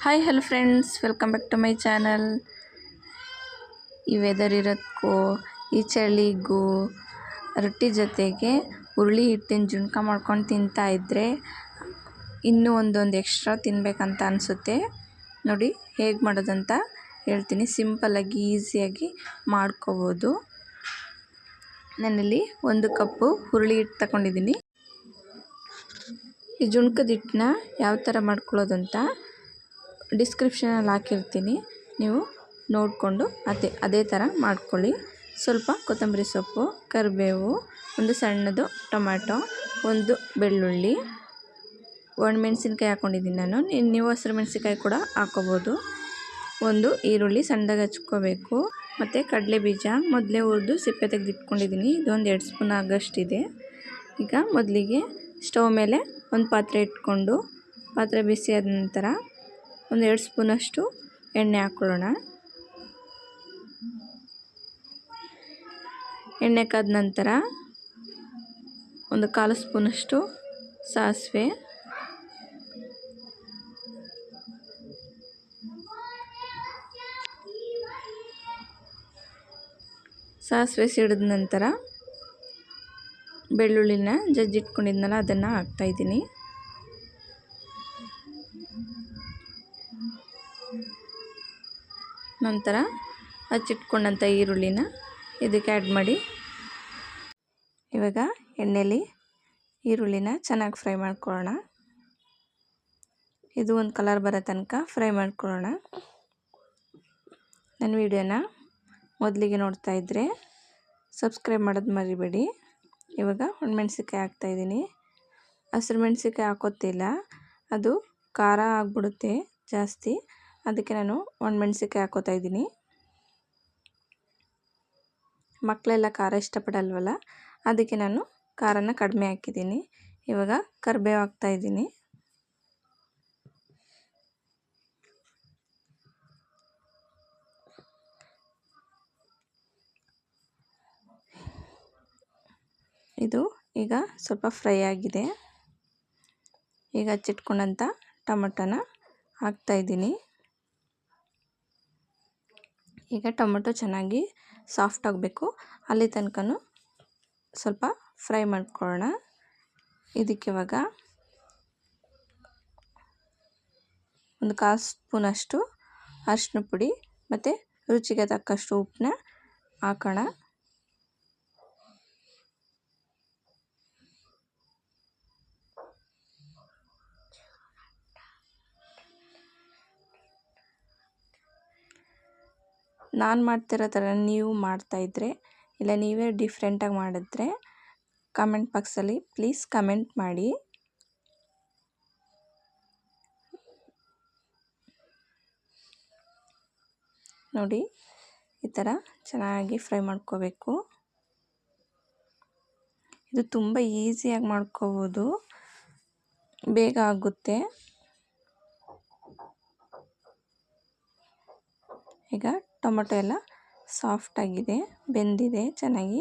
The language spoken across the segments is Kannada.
Hi hello friends, welcome back to my channel. ಈ ವೆದರ್ ಇರೋದಕ್ಕೂ ಈ ಚಳಿಗೂ ರೊಟ್ಟಿ ಜೊತೆಗೆ ಹುರುಳಿ ಹಿಟ್ಟಿನ ಜುಣ್ಕ ಮಾಡ್ಕೊಂಡು ತಿಂತಾ ಇದ್ದರೆ ಇನ್ನೂ ಒಂದೊಂದು ಎಕ್ಸ್ಟ್ರಾ ತಿನ್ನಬೇಕಂತ ಅನಿಸುತ್ತೆ. ನೋಡಿ ಹೇಗೆ ಮಾಡೋದಂತ ಹೇಳ್ತೀನಿ. ಸಿಂಪಲ್ಲಾಗಿ ಈಸಿಯಾಗಿ ಮಾಡ್ಕೋಬೋದು. ನಾನಿಲ್ಲಿ 1 ಕಪ್ಪು ಹುರುಳಿ ಹಿಟ್ಟು ತಗೊಂಡಿದ್ದೀನಿ. ಈ ಜುಣ್ಕದ ಹಿಟ್ಟನ್ನ ಯಾವ ಥರ ಮಾಡ್ಕೊಳ್ಳೋದಂತ ಡಿಸ್ಕ್ರಿಪ್ಷನಲ್ಲಿ ಹಾಕಿರ್ತೀನಿ, ನೀವು ನೋಡಿಕೊಂಡು ಅದೇ ಥರ ಮಾಡ್ಕೊಳ್ಳಿ. ಸ್ವಲ್ಪ ಕೊತ್ತಂಬರಿ ಸೊಪ್ಪು, ಕರಿಬೇವು, ಒಂದು ಸಣ್ಣದು ಟೊಮ್ಯಾಟೊ, ಒಂದು ಬೆಳ್ಳುಳ್ಳಿ, ಒಣಮೆಣಸಿನ್ಕಾಯಿ ಹಾಕ್ಕೊಂಡಿದ್ದೀನಿ ನಾನು. ನೀವು ಹಸಿರು ಮೆಣಸಿನ್ಕಾಯಿ ಕೂಡ ಹಾಕ್ಕೋಬೋದು. ಒಂದು ಈರುಳ್ಳಿ ಸಣ್ಣದಾಗಿ ಹಚ್ಕೋಬೇಕು. ಮತ್ತು ಕಡಲೆ ಬೀಜ ಮೊದಲೇ ಹುರಿದು ಸಿಪ್ಪೆ ತೆಗೆದಿಟ್ಕೊಂಡಿದ್ದೀನಿ. ಇದೊಂದು 2 ಸ್ಪೂನ್ ಆಗೋಷ್ಟಿದೆ. ಈಗ ಮೊದಲಿಗೆ ಸ್ಟವ್ ಮೇಲೆ ಒಂದು ಪಾತ್ರೆ ಇಟ್ಕೊಂಡು ಪಾತ್ರೆ ಬಿಸಿ ಆದ ನಂತರ ಒಂದು 2 ಸ್ಪೂನಷ್ಟು ಎಣ್ಣೆ ಹಾಕ್ಕೊಳ್ಳೋಣ. ಎಣ್ಣೆ ಕಾದ ನಂತರ ಒಂದು 1/4 ಸ್ಪೂನಷ್ಟು ಸಾಸಿವೆ, ಸಿಡಿದ ನಂತರ ಬೆಳ್ಳುಳ್ಳಿನ ಜಜ್ಜಿಟ್ಕೊಂಡಿದ್ನಲ್ಲ ಅದನ್ನು ಹಾಕ್ತಾಯಿದ್ದೀನಿ. ನಂತರ ಹಚ್ಚಿಟ್ಕೊಂಡಂಥ ಈರುಳ್ಳಿನ ಇದಕ್ಕೆ ಆ್ಯಡ್ ಮಾಡಿ. ಇವಾಗ ಎಣ್ಣೆಲಿ ಈರುಳ್ಳಿನ ಚೆನ್ನಾಗಿ ಫ್ರೈ ಮಾಡ್ಕೊಳ್ಳೋಣ. ಇದು ಒಂದು ಕಲರ್ ಬರೋ ತನಕ ಫ್ರೈ ಮಾಡ್ಕೊಳ್ಳೋಣ. ನನ್ನ ವಿಡಿಯೋನ ಮೊದಲಿಗೆ ನೋಡ್ತಾ ಇದ್ದರೆ ಸಬ್ಸ್ಕ್ರೈಬ್ ಮಾಡೋದು ಮರಿಬೇಡಿ. ಇವಾಗ ಒಣಮೆಣ್ಸಿನ್ಕಾಯಿ ಹಾಕ್ತಾಯಿದ್ದೀನಿ. ಹಸಿರು ಮೆಣಸಿನ್ಕಾಯಿ ಹಾಕೋತಿಲ್ಲ, ಅದು ಖಾರ ಆಗಿಬಿಡುತ್ತೆ ಜಾಸ್ತಿ. ಅದಕ್ಕೆ ನಾನು ಒಣಮೆಣ್ಸಿನ್ಕಾಯಿ ಹಾಕೋತಾ ಇದ್ದೀನಿ. ಮಕ್ಕಳೆಲ್ಲ ಖಾರ ಇಷ್ಟಪಡಲ್ವಲ್ಲ, ಅದಕ್ಕೆ ನಾನು ಖಾರನ ಕಡಿಮೆ ಹಾಕಿದ್ದೀನಿ. ಇವಾಗ ಕರಿಬೇವು ಹಾಕ್ತಾಯಿದ್ದೀನಿ. ಇದು ಈಗ ಸ್ವಲ್ಪ ಫ್ರೈ ಆಗಿದೆ. ಈಗ ಹಚ್ಚಿಟ್ಕೊಂಡಂಥ ಟೊಮೊಟೊನ ಹಾಕ್ತಾಯಿದ್ದೀನಿ. ಈಗ ಟೊಮೊಟೊ ಚೆನ್ನಾಗಿ ಸಾಫ್ಟ್ ಆಗಬೇಕು, ಅಲ್ಲಿ ತನಕ ಸ್ವಲ್ಪ ಫ್ರೈ ಮಾಡ್ಕೊಳ್ಳೋಣ. ಇದಕ್ಕೆ ಇವಾಗ ಒಂದು 1/4 ಸ್ಪೂನಷ್ಟು ಅರಿಶಿನ ಪುಡಿ ಮತ್ತು ರುಚಿಗೆ ತಕ್ಕಷ್ಟು ಉಪ್ಪನ್ನ ಹಾಕೋಣ. ನಾನು ಮಾಡ್ತಿರೋ ಥರ ನೀವು ಮಾಡ್ತಾಯಿದ್ರೆ, ಇಲ್ಲ ನೀವೇ ಡಿಫ್ರೆಂಟಾಗಿ ಮಾಡಿದ್ರೆ ಕಮೆಂಟ್ ಬಾಕ್ಸಲ್ಲಿ ಪ್ಲೀಸ್ ಕಮೆಂಟ್ ಮಾಡಿ. ನೋಡಿ ಈ ಥರ ಚೆನ್ನಾಗಿ ಫ್ರೈ ಮಾಡ್ಕೋಬೇಕು. ಇದು ತುಂಬ ಈಸಿಯಾಗಿ ಮಾಡ್ಕೋಬೋದು, ಬೇಗ ಆಗುತ್ತೆ. ಈಗ ಟೊಮೊಟೊ ಎಲ್ಲ ಸಾಫ್ಟಾಗಿದೆ, ಬೆಂದಿದೆ ಚೆನ್ನಾಗಿ.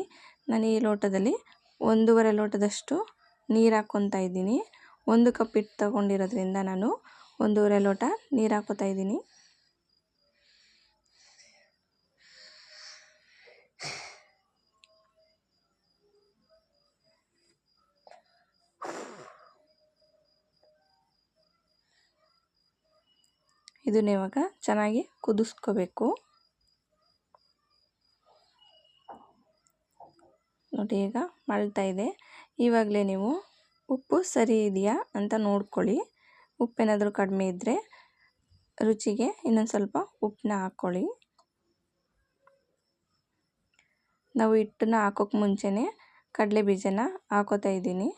ನಾನು ಈ ಲೋಟದಲ್ಲಿ 1.5 ಲೋಟದಷ್ಟು ನೀರು ಹಾಕ್ಕೊತಾ ಇದ್ದೀನಿ. 1 ಕಪ್ ಹಿಟ್ಟು ತಗೊಂಡಿರೋದ್ರಿಂದ ನಾನು 1.5 ಲೋಟ ನೀರು ಹಾಕ್ಕೊತಾ ಇದ್ದೀನಿ. ಇದನ್ನ ಇವಾಗ ಚೆನ್ನಾಗಿ ಕುದಿಸ್ಕೋಬೇಕು. ನೋಡಿ ಈಗ ಮಳ್ತಾ ಇದೆ. ಇವಾಗಲೇ ನೀವು ಉಪ್ಪು ಸರಿ ಇದೆಯಾ ಅಂತ ನೋಡ್ಕೊಳ್ಳಿ. ಉಪ್ಪೇನಾದರೂ ಕಡಿಮೆ ಇದ್ದರೆ ರುಚಿಗೆ ಇನ್ನೊಂದು ಸ್ವಲ್ಪ ಉಪ್ಪನ್ನ ಹಾಕ್ಕೊಳ್ಳಿ. ನಾವು ಹಿಟ್ಟನ್ನ ಹಾಕೋಕ್ಕೆ ಮುಂಚೆನೇ ಕಡಲೆ ಬೀಜನ ಹಾಕೋತಾ ಇದ್ದೀನಿ.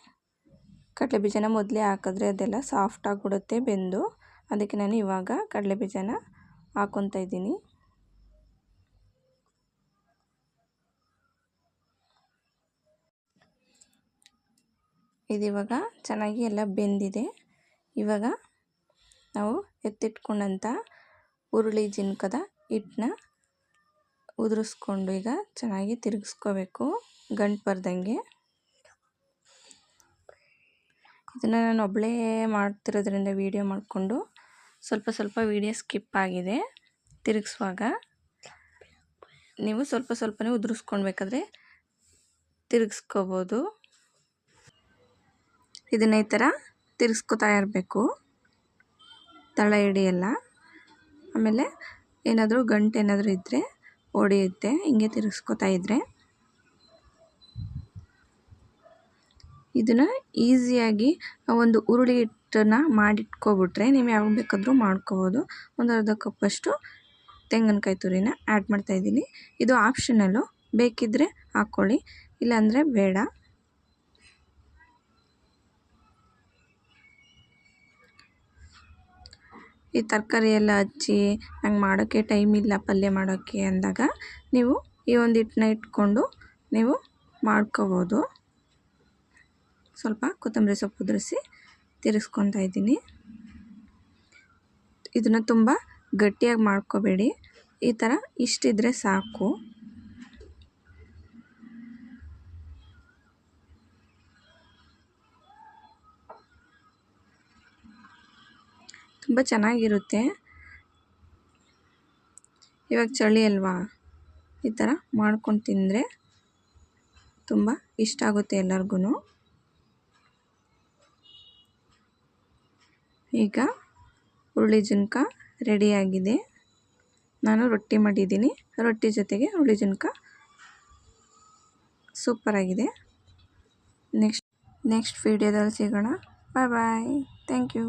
ಕಡಲೆ ಬೀಜನ ಮೊದಲೇ ಹಾಕಿದ್ರೆ ಅದೆಲ್ಲ ಸಾಫ್ಟ್ ಆಗಿಬಿಡುತ್ತೆ ಬೆಂದು. ಅದಕ್ಕೆ ನಾನು ಇವಾಗ ಕಡಲೆ ಬೀಜನ ಹಾಕ್ಕೊತಾ ಇದ್ದೀನಿ. ಇದಿವಾಗ ಚೆನ್ನಾಗಿ ಎಲ್ಲ ಬೆಂದಿದೆ. ಇವಾಗ ನಾವು ಎತ್ತಿಟ್ಕೊಂಡಂಥ ಹುರುಳಿ ಜುಣ್ಕದ ಹಿಟ್ಟನ್ನ ಉದುರಿಸ್ಕೊಂಡು ಈಗ ಚೆನ್ನಾಗಿ ತಿರುಗಿಸ್ಕೋಬೇಕು ಗಂಟು ಬರ್ದಂಗೆ. ಇದನ್ನು ನಾನು ಒಬ್ಬಳೇ ಮಾಡ್ತಿರೋದ್ರಿಂದ ವಿಡಿಯೋ ಮಾಡಿಕೊಂಡು ಸ್ವಲ್ಪ ಸ್ವಲ್ಪ ವಿಡಿಯೋ ಸ್ಕಿಪ್ ಆಗಿದೆ. ತಿರುಗಿಸುವಾಗ ನೀವು ಸ್ವಲ್ಪ ಸ್ವಲ್ಪನೇ ಉದುರಿಸ್ಕೊಳ್ಬೇಕಾದ್ರೆ ತಿರುಗಿಸ್ಕೋಬೋದು. ಇದನ್ನ ಈ ಥರ ತಿರುಗಿಸ್ಕೊತಾ ಇರಬೇಕು, ತಳ ಹಿಡಿಯಲ್ಲ. ಆಮೇಲೆ ಏನಾದರೂ ಗಂಟು ಏನಾದರೂ ಇದ್ದರೆ ಹೊಡೆಯುತ್ತೆ. ಹಿಂಗೆ ತಿರುಗಿಸ್ಕೊತಾ ಇದ್ದರೆ ಇದನ್ನು ಈಸಿಯಾಗಿ ಒಂದು ಉರುಳಿ ಹಿಟ್ಟನ್ನು ಮಾಡಿಟ್ಕೊಬಿಟ್ರೆ ನೀವು ಯಾವಾಗ ಬೇಕಾದರೂ ಮಾಡ್ಕೋಬೋದು. ಒಂದು ಅರ್ಧ ಕಪ್ಪಷ್ಟು ತೆಂಗಿನಕಾಯಿ ತುರಿನ ಆ್ಯಡ್ ಮಾಡ್ತಾಯಿದ್ದೀನಿ. ಇದು ಆಪ್ಷನಲ್ಲು, ಬೇಕಿದ್ದರೆ ಹಾಕ್ಕೊಳ್ಳಿ, ಇಲ್ಲಾಂದರೆ ಬೇಡ. ಈ ತರಕಾರಿ ಎಲ್ಲ ಹಚ್ಚಿ ನಂಗೆ ಮಾಡೋಕ್ಕೆ ಟೈಮ್ ಇಲ್ಲ ಪಲ್ಯ ಮಾಡೋಕ್ಕೆ ಅಂದಾಗ ನೀವು ಈ ಒಂದು ಹಿಟ್ಟನ್ನ ಇಟ್ಕೊಂಡು ನೀವು ಮಾಡ್ಕೋಬೋದು. ಸ್ವಲ್ಪ ಕೊತ್ತಂಬರಿ ಸೊಪ್ಪು ಉದುರಿಸಿ ತಿರುಗಿಸ್ಕೊತಾ ಇದ್ದೀನಿ. ಇದನ್ನು ತುಂಬ ಗಟ್ಟಿಯಾಗಿ ಮಾಡ್ಕೋಬೇಡಿ, ಈ ಥರ ಇಷ್ಟಿದ್ರೆ ಸಾಕು. ತುಂಬ ಚೆನ್ನಾಗಿರುತ್ತೆ. ಇವಾಗ ಚಳಿ ಅಲ್ವಾ, ಈ ಥರ ಮಾಡ್ಕೊಂಡು ತಿಂದರೆ ತುಂಬ ಇಷ್ಟ ಆಗುತ್ತೆ ಎಲ್ಲರಿಗೂ. ಈಗ ಹುರುಳಿ ಜುನ್ಕ ರೆಡಿಯಾಗಿದೆ. ನಾನು ರೊಟ್ಟಿ ಮಾಡಿದ್ದೀನಿ, ರೊಟ್ಟಿ ಜೊತೆಗೆ ಹುರುಳಿ ಜುನ್ಕ ಸೂಪರಾಗಿದೆ. ನೆಕ್ಸ್ಟ್ ವಿಡಿಯೋದಲ್ಲಿ ಸಿಗೋಣ. Bye bye. Thank you.